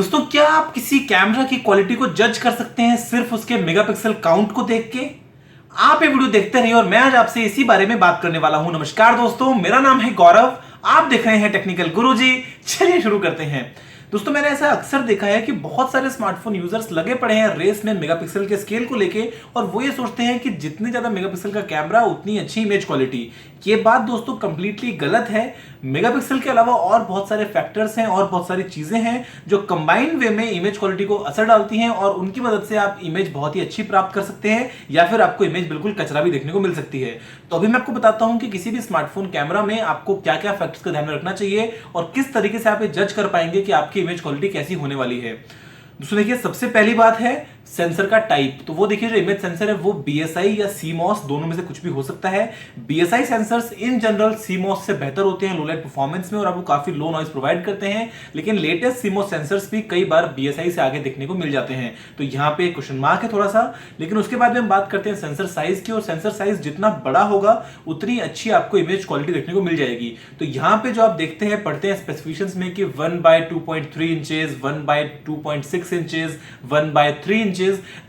दोस्तों, क्या आप किसी कैमरा की क्वालिटी को जज कर सकते हैं सिर्फ उसके मेगापिक्सल काउंट को देख के? आप ये वीडियो देखते रहिए और मैं आज आपसे इसी बारे में बात करने वाला हूं। नमस्कार दोस्तों, मेरा नाम है गौरव। आप देख रहे हैं टेक्निकल गुरुजी। चलिए शुरू करते हैं। दोस्तों, मैंने ऐसा अक्सर देखा है कि बहुत सारे स्मार्टफोन यूजर्स लगे पड़े हैं रेस में मेगापिक्सल के स्केल को लेके, और वो ये सोचते हैं कि जितनी ज्यादा मेगापिक्सल का कैमरा उतनी अच्छी इमेज क्वालिटी। ये बात दोस्तों कंप्लीटली गलत है। मेगापिक्सल के अलावा और बहुत सारे फैक्टर्स हैं और बहुत सारी चीजें हैं जो कंबाइंड वे में इमेज क्वालिटी को असर डालती हैं, और उनकी मदद से आप इमेज बहुत ही अच्छी प्राप्त कर सकते हैं, या फिर आपको इमेज बिल्कुल कचरा भी देखने को मिल सकती है। तो अभी मैं आपको बताता हूं कि किसी भी स्मार्टफोन कैमरा में आपको क्या क्या फैक्टर्स का ध्यान में रखना चाहिए और किस तरीके से आप ये जज कर पाएंगे कि आपकी इमेज क्वालिटी कैसी होने वाली है। दोस्तों देखिए, सबसे पहली बात है सेंसर का टाइप। तो वो देखिए, जो इमेज सेंसर है वो BSI या CMOS दोनों में से कुछ भी हो सकता है। BSI sensors in general CMOS से बेहतर होते हैं लो लाइट परफॉर्मेंस में, और आपको काफी लो नॉइज प्रोवाइड करते हैं। लेकिन लेटेस्ट CMOS सेंसर्स भी कई बार BSI से आगे देखने को मिल जाते हैं। तो यहाँ पे क्वेश्चन मार्क है थोड़ा सा। लेकिन उसके बाद में हम बात करते हैं सेंसर साइज की, और सेंसर साइज जितना बड़ा होगा उतनी अच्छी आपको इमेज क्वालिटी देखने को मिल जाएगी। तो यहाँ पे जो आप देखते हैं, पढ़ते हैं स्पेसिफिकेशंस में कि 1/2.3 इंचेस, 1/2.6 इंचेस, 1/3 इंचेस।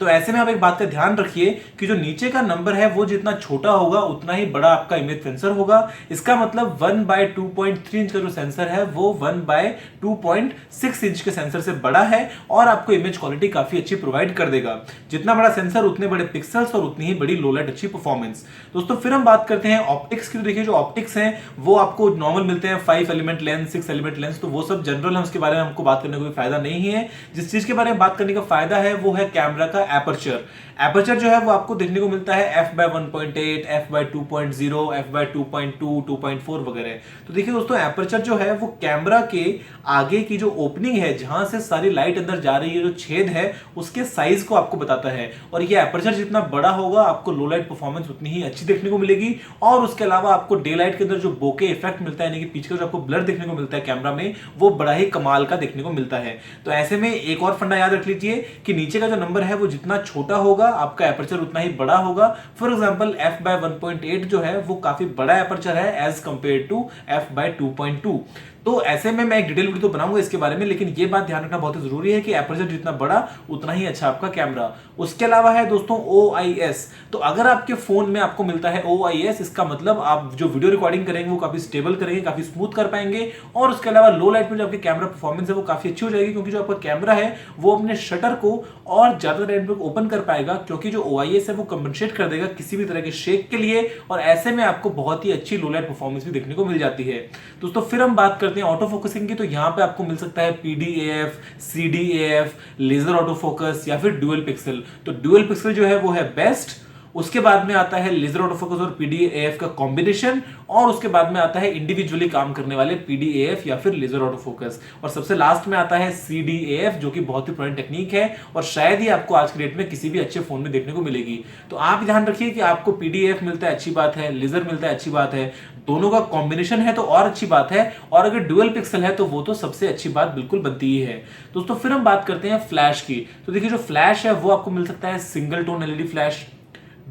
तो ऐसे में आप एक बात का ध्यान रखिए कि जो नीचे का नंबर है वो जितना छोटा होगा उतना ही बड़ा आपका इमेज सेंसर होगा। इसका मतलब 1/2.3 इंच का जो सेंसर है वो 1/2.6 इंच के सेंसर से बड़ा है, और आपको इमेज क्वालिटी काफी अच्छी प्रोवाइड कर देगा। जितना बड़ा सेंसर उतने बड़े पिक्सल्स और उतनी ही बड़ी लो लाइट अच्छी परफॉर्मेंस। दोस्तों फिर हम बात करते हैं ऑप्टिक्स की। तो देखिए, जो ऑप्टिक्स हैं वो आपको नॉर्मल मिलते हैं 5 एलिमेंट लेंस, 6 एलिमेंट लेंस। तो वो सब जनरल है, उसके बारे में हमको बात करने का कोई फायदा नहीं है। जिस चीज के बारे में बात करने का फायदा है वो है कैमरा का एपर्चर। एपर्चर जो है वो आपको देखने को मिलता है f/1.8, f/2.0, f/2.2, 2.4 वगैरह। तो देखिए दोस्तों, एपर्चर जो है वो कैमरा के आगे की जो ओपनिंग है, जहां से सारी लाइट अंदर जा रही है, जो छेद है, उसके साइज को आपको बताता है। और ये एपर्चर जितना बड़ा होगा आपको लो लाइट परफॉर्मेंस उतनी ही अच्छी देखने को मिलेगी। और उसके अलावा आपको डे लाइट के अंदर जो बोके इफेक्ट मिलता है, यानी कि पीछे का जो आपको ब्लर देखने को मिलता है कैमरा में, वो बड़ा ही कमाल का देखने को मिलता है। तो ऐसे में एक और फंडा याद रख लीजिए कि नीचे का जो नंबर है वो जितना छोटा होगा आपका एपर्चर उतना ही बड़ा होगा। फॉर एग्जांपल f/1.8 जो है वो काफी बड़ा एपर्चर है एज कंपेयर टू f/2.2। तो ऐसे में मैं एक डिटेल वीडियो तो बनाऊंगा इसके बारे में, लेकिन ये बात ध्यान रखना बहुत ही जरूरी है कि एपर्चर जितना बड़ा उतना ही अच्छा आपका कैमरा। उसके अलावा है दोस्तों OIS। तो अगर आपके फोन में आपको मिलता है OIS, इसका मतलब आप जो वीडियो रिकॉर्डिंग करेंगे वो काफी स्टेबल करेंगे, काफी स्मूथ कर पाएंगे। और उसके अलावा लो लाइट में जो आपके कैमरा परफॉर्मेंस है वो काफी अच्छी हो जाएगी, क्योंकि जो आपका कैमरा है वो अपने शटर को और ज्यादा टाइम तक ओपन कर पाएगा, क्योंकि जो OIS है वो कंपनसेट कर देगा किसी भी तरह के शेक के लिए। और ऐसे में आपको बहुत ही अच्छी लो लाइट परफॉर्मेंस भी देखने को मिल जाती है। दोस्तों फिर हम बात करते हैं ऑटो फोकसिंग की। तो यहां पे आपको मिल सकता है PDAF, CDAF, laser auto focus, या फिर डुअल पिक्सल। तो डुअल पिक्सल जो है वो है बेस्ट। उसके बाद में आता है लेजर ऑटो फोकस और PDAF का कॉम्बिनेशन, और उसके बाद में आता है इंडिविजुअली काम करने वाले PDAF या फिर लेजर ऑटो फोकस, और सबसे लास्ट में आता है CDAF, जो कि बहुत ही पुरानी टेक्निक है और शायद ही आपको आज के डेट में किसी भी अच्छे फोन में देखने को मिलेगी। तो आप ध्यान रखिए कि आपको PDAF मिलता है, अच्छी बात है, लेजर मिलता है, अच्छी बात है, दोनों का कॉम्बिनेशन है तो और अच्छी बात है, और अगर डुअल पिक्सल है तो वो तो सबसे अच्छी बात बिल्कुल बनती ही है। दोस्तों फिर हम बात करते हैं फ्लैश की। तो देखिए, जो फ्लैश है वो आपको मिल सकता है single tone LED flash,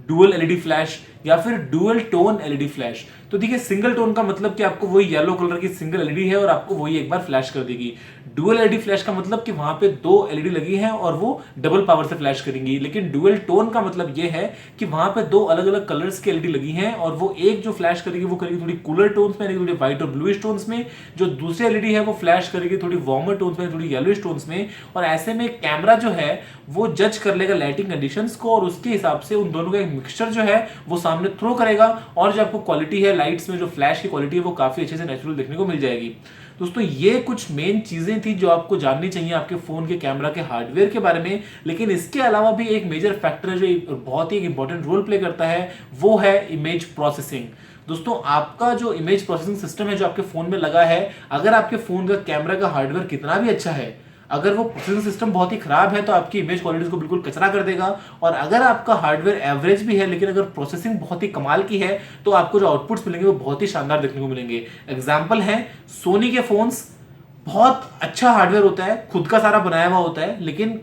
dual LED flash, या फिर डुअल टोन LED फ्लैश। तो देखिए, सिंगल टोन का मतलब कि आपको वही येलो कलर की सिंगल LED है और आपको वही एक बार फ्लैश कर देगी। डुअल LED फ्लैश का मतलब कि वहां पे 2 LED लगी हैं और वो डबल पावर से फ्लैश करेंगी। लेकिन डुअल टोन का मतलब ये है कि वहां पे 2 अलग अलग कलर्स की LED लगी हैं, और वो एक जो फ्लैश करेगी वो करेगी थोड़ी कूलर टोन्स में, थोड़ी व्हाइट और ब्लूइश टोन्स में। जो दूसरी LED है वो फ्लैश करेगी थोड़ी वार्मर टोन्स में, थोड़ी येलोइश टोन्स में। और ऐसे में कैमरा जो है वो जज कर लेगा लाइटिंग कंडीशंस को, और उसके हिसाब से उन दोनों का एक मिक्सचर जो है वो सामने थ्रो करेगा, और जो आपको क्वालिटी है लाइट्स में, जो फ्लैश की क्वालिटी है वो काफी अच्छे से नेचुरल देखने को मिल जाएगी। दोस्तों ये कुछ मेन चीजें थी जो आपको जाननी चाहिए आपके फोन के कैमरा के हार्डवेयर के बारे में। लेकिन इसके अलावा भी एक मेजर फैक्टर है जो बहुत ही इंपॉर्टेंट रोल प्ले करता है, वो है इमेज प्रोसेसिंग। दोस्तों आपका जो इमेज प्रोसेसिंग सिस्टम है जो आपके फोन में लगा है, अगर आपके फोन का कैमरा का हार्डवेयर कितना भी अच्छा है, अगर वो प्रोसेसिंग सिस्टम बहुत ही खराब है तो आपकी इमेज क्वालिटी को बिल्कुल कचरा कर देगा। और अगर आपका हार्डवेयर एवरेज भी है लेकिन अगर प्रोसेसिंग बहुत ही कमाल की है, तो आपको जो आउटपुट्स मिलेंगे वो बहुत ही शानदार देखने को मिलेंगे। एग्जाम्पल है सोनी के फोन्स, बहुत अच्छा हार्डवेयर होता है, खुद का सारा बनाया हुआ होता है, लेकिन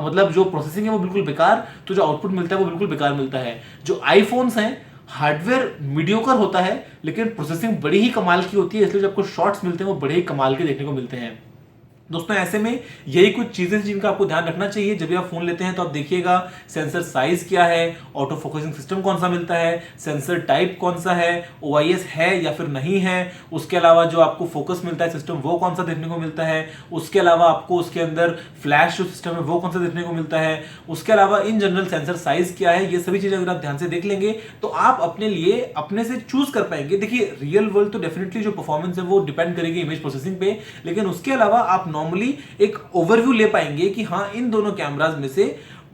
मतलब जो प्रोसेसिंग है वो बिल्कुल बेकार, तो जो आउटपुट मिलता है वो बिल्कुल बेकार मिलता है। जो आईफोन्स हैं, हार्डवेयर मीडियोकर होता है लेकिन प्रोसेसिंग बड़ी ही कमाल की होती है, इसलिए जो आपको शॉट्स मिलते हैं वो बड़े ही कमाल के देखने को मिलते हैं। दोस्तों ऐसे में यही कुछ चीजें जिनका आपको ध्यान रखना चाहिए जब भी आप फोन लेते हैं। तो आप देखिएगा सेंसर साइज क्या है, ऑटो फोकसिंग सिस्टम कौन सा मिलता है, सेंसर टाइप कौन सा है, ओआईएस है या फिर नहीं है, उसके अलावा जो आपको फोकस मिलता है सिस्टम वो कौन सा देखने को मिलता है, उसके अलावा आपको उसके अंदर फ्लैश जो सिस्टम है वो कौन सा देखने को मिलता है, उसके अलावा इन जनरल सेंसर साइज क्या है, ये सभी चीजें अगर आप ध्यान से देख लेंगे तो आप अपने लिए अपने से चूज कर पाएंगे। देखिए रियल वर्ल्ड तो डेफिनेटली जो परफॉर्मेंस है वो डिपेंड करेगी इमेज प्रोसेसिंग पे, लेकिन उसके अलावा आप नॉर्मली एक ओवरव्यू ले पाएंगे कि हाँ इन दोनों कैमरास में से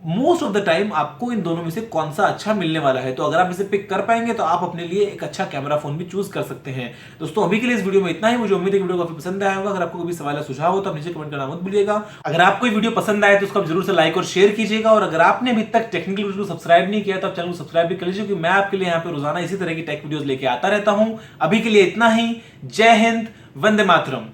मोस्ट ऑफ द टाइम आपको इन दोनों में से कौन सा अच्छा मिलने वाला है। तो अगर आप इसे पिक कर पाएंगे तो आप अपने लिए एक अच्छा कैमरा फोन भी चूज कर सकते हैं। दोस्तों अभी के लिए इस वीडियो में इतना ही। मुझे उम्मीद है कि वीडियो काफी पसंद आया होगा। अगर आपको कोई सवाल या सुझाव हो तो आप नीचे कमेंट करना मत भूलिएगा। अगर आपको वीडियो पसंद आए तो उसको जरूर से लाइक और शेयर कीजिएगा, और अगर आपने अभी तक टेक्निकल वीडियो को सब्सक्राइब नहीं किया तो आप चैनल को सब्सक्राइब भी कर लीजिए, क्योंकि मैं आपके लिए यहाँ पे रोजाना इसी तरह की टेक वीडियोस लेके आता रहता हूं। अभी के लिए इतना ही। जय हिंद, वंदे मातरम।